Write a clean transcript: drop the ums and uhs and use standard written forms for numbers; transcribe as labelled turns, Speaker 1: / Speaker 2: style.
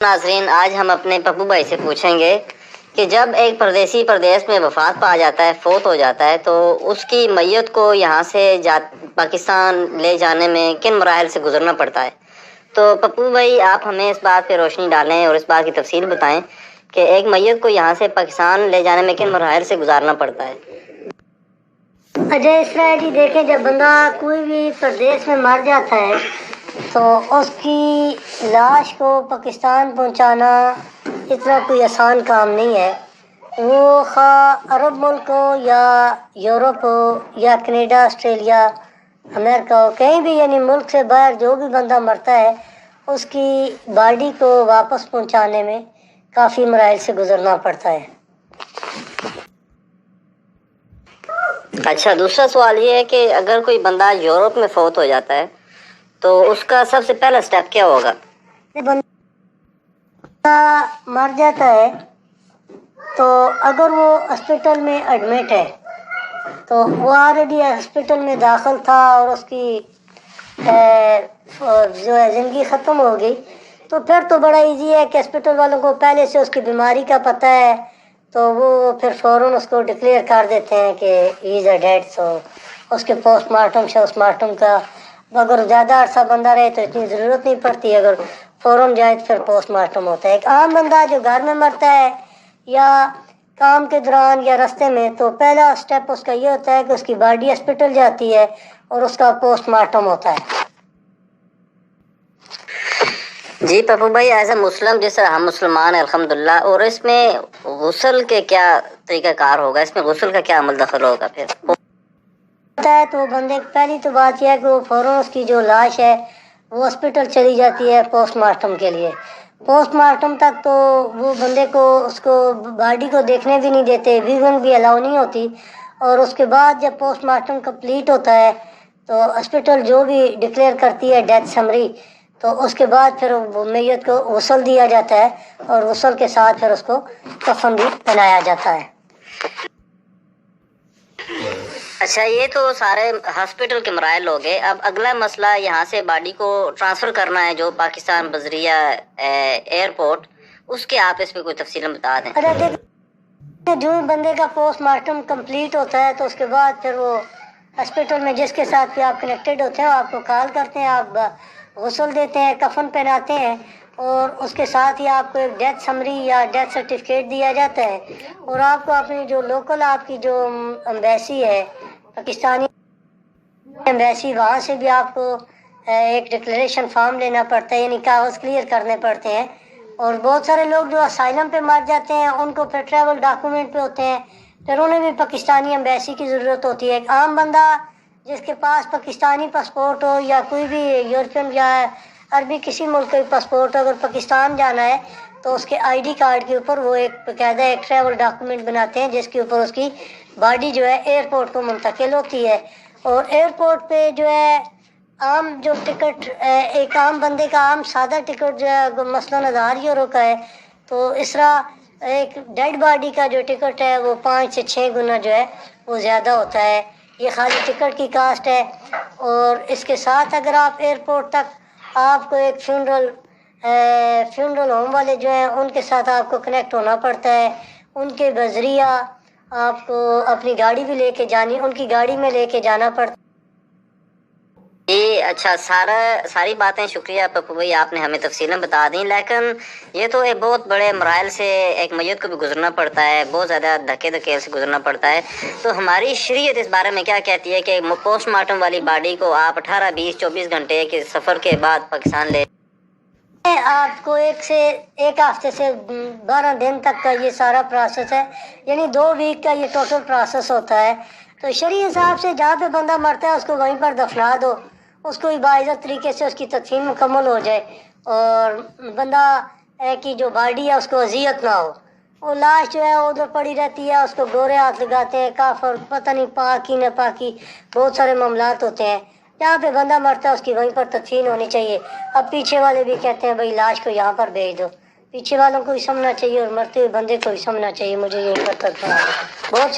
Speaker 1: ناظرین، آج ہم اپنے پپو بھائی سے پوچھیں گے کہ جب ایک پردیسی پردیس میں وفات پا جاتا ہے، فوت ہو جاتا ہے، تو اس کی میت کو یہاں سے پاکستان لے جانے میں کن مراحل سے گزرنا پڑتا ہے۔ تو پپو بھائی، آپ ہمیں اس بات پہ روشنی ڈالیں اور اس بات کی تفصیل بتائیں کہ ایک میت کو یہاں سے پاکستان لے جانے میں کن مراحل سے گزارنا پڑتا ہے۔
Speaker 2: اجے اسرائیلی دیکھیں، جب بندہ کوئی بھی پردیس میں مر جاتا ہے تو اس کی لاش کو پاکستان پہنچانا اتنا کوئی آسان کام نہیں ہے۔ وہ خواہ عرب ملک ہو یا یورپ ہو یا کینیڈا، آسٹریلیا، امریکہ ہو، کہیں بھی یعنی ملک سے باہر جو بھی بندہ مرتا ہے اس کی باڈی کو واپس پہنچانے میں کافی مراحل سے گزرنا پڑتا ہے۔
Speaker 1: اچھا، دوسرا سوال یہ ہے کہ اگر کوئی بندہ یورپ میں فوت ہو جاتا ہے تو اس کا سب سے پہلا سٹیپ کیا ہوگا؟
Speaker 2: بندہ مر جاتا ہے تو اگر وہ ہاسپٹل میں ایڈمٹ ہے تو وہ آلریڈی ہاسپٹل میں داخل تھا اور اس کی جو ہے زندگی ختم ہو گئی، تو پھر تو بڑا ایزی ہے کہ ہاسپٹل والوں کو پہلے سے اس کی بیماری کا پتہ ہے، تو وہ پھر فوراً اس کو ڈکلیئر کر دیتے ہیں کہ ہی از اے ڈیڈ۔ سو اس کے پوسٹ مارٹم کا اگر زیادہ عرصہ بندہ رہے تو اتنی ضرورت نہیں پڑتی، اگر فوراً جائے تو پھر پوسٹ مارٹم ہوتا ہے۔ ایک عام بندہ جو گھر میں مرتا ہے یا کام کے دوران یا راستے میں، تو پہلا سٹیپ اس کا یہ ہوتا ہے کہ اس کی باڈی ہاسپٹل جاتی ہے اور اس کا پوسٹ مارٹم ہوتا ہے۔
Speaker 1: جی پپو بھائی، ایز اے مسلم، جس طرح ہم مسلمان ہیں الحمدللہ، اور اس میں غسل کے کیا طریقہ کار ہوگا، اس میں غسل کا کیا عمل دخل ہوگا پھر؟
Speaker 2: تو بندے پہلی تو بات یہ ہے کہ وہ فوراً اس کی جو لاش ہے وہ ہاسپٹل چلی جاتی ہے پوسٹ مارٹم کے لیے۔ پوسٹ مارٹم تک تو وہ بندے کو اس کو باڈی کو دیکھنے بھی نہیں دیتے، ویون بھی الاؤ نہیں ہوتی، اور اس کے بعد جب پوسٹ مارٹم کمپلیٹ ہوتا ہے تو ہاسپٹل جو بھی ڈکلیئر کرتی ہے ڈیتھ سمری، تو اس کے بعد پھر وہ میت کو غسل دیا جاتا ہے اور غسل کے ساتھ پھر اس کو کفن بھی پہنایا جاتا ہے۔
Speaker 1: اچھا، یہ تو سارے ہاسپٹل کے مراحل ہو گئے۔ اب اگلا مسئلہ یہاں سے باڈی کو ٹرانسفر کرنا ہے، جو پاکستان بذریعہ ایئرپورٹ، اس کے آپ اس پہ کوئی تفصیل بتا دیں۔
Speaker 2: جو بندے کا پوسٹ مارٹم کمپلیٹ ہوتا ہے تو اس کے بعد پھر وہ ہاسپٹل میں جس کے ساتھ بھی آپ کنیکٹڈ ہوتے ہیں آپ کو کال کرتے ہیں، آپ غسل دیتے ہیں، کفن پہناتے ہیں، اور اس کے ساتھ ہی آپ کو ایک ڈیتھ سمری یا ڈیتھ سرٹیفکیٹ دیا جاتا ہے، اور آپ کو اپنی جو لوکل آپ کی جو ایمبیسی ہے، پاکستانی ایمبیسی، وہاں سے بھی آپ کو ایک ڈکلیریشن فارم لینا پڑتا ہے، یعنی کاغذ کلیئر کرنے پڑتے ہیں۔ اور بہت سارے لوگ جو اسائلم پہ مر جاتے ہیں ان کو پھر ٹریول ڈاکومنٹ پہ ہوتے ہیں، پھر انہیں بھی پاکستانی ایمبیسی کی ضرورت ہوتی ہے۔ ایک عام بندہ جس کے پاس پاکستانی پاسپورٹ ہو یا کوئی بھی یورپین یا عربی کسی ملک کا پاسپورٹ، اگر پاکستان جانا ہے تو اس کے آئی ڈی کارڈ کے اوپر وہ ایک باقاعدہ ایک ٹریول ڈاکومنٹ بناتے ہیں جس کے اوپر اس کی باڈی جو ہے ایئرپورٹ کو منتقل ہوتی ہے، اور ایئرپورٹ پہ جو ہے عام جو ٹکٹ ایک عام بندے کا عام سادہ ٹکٹ جو ہے مثلاً 1000 یورو کا ہے، تو اس طرح ایک ڈیڈ باڈی کا جو ٹکٹ ہے وہ 5 سے 6 گنا جو ہے وہ زیادہ ہوتا ہے۔ یہ خالی ٹکٹ کی کاسٹ ہے، اور اس کے ساتھ اگر آپ ایئرپورٹ تک آپ کو ایک فیونرل ہوم والے جو ہیں ان کے ساتھ آپ کو کنیکٹ ہونا پڑتا ہے، ان کے بذریعہ آپ کو اپنی گاڑی بھی لے کے جانی، ان کی گاڑی میں لے کے جانا پڑتا ہے۔
Speaker 1: جی اچھا، ساری باتیں شکریہ پپو بھائی، آپ نے ہمیں تفصیلاً بتا دیں، لیکن یہ تو ایک بہت بڑے مراحل سے ایک میت کو بھی گزرنا پڑتا ہے، بہت زیادہ دھکے سے گزرنا پڑتا ہے۔ تو ہماری شریعت اس بارے میں کیا کہتی ہے کہ پوسٹ مارٹم والی باڈی کو آپ 18، 20، 24 گھنٹے کے سفر کے بعد پاکستان لے
Speaker 2: آپ کو ایک ہفتے سے 12 دن تک کا یہ سارا پروسیس ہے، یعنی 2 ویک کا یہ ٹوٹل پروسیس ہوتا ہے۔ تو شرعی حساب سے جہاں پہ بندہ مرتا ہے اس کو وہیں پر دفنا دو، اس کو باعزت طریقے سے اس کی تدفین مکمل ہو جائے، اور بندہ کی جو باڈی ہے اس کو اذیت نہ ہو۔ وہ لاش جو ہے ادھر پڑی رہتی ہے، اس کو گورے ہاتھ لگاتے ہیں، کافر پتہ نہیں پاکی نہ پاکی بہت سارے معاملات ہوتے ہیں۔ جہاں پہ بندہ مرتا ہے اس کی وہیں پر تدفین ہونی چاہیے۔ اب پیچھے والے بھی کہتے ہیں بھائی لاش کو یہاں پر بھیج دو، پیچھے والوں کو بھی سمجھنا چاہیے اور مرتے ہوئے بندے کو بھی سمجھنا چاہیے، مجھے یہیں پر تدفنا دو۔ بہت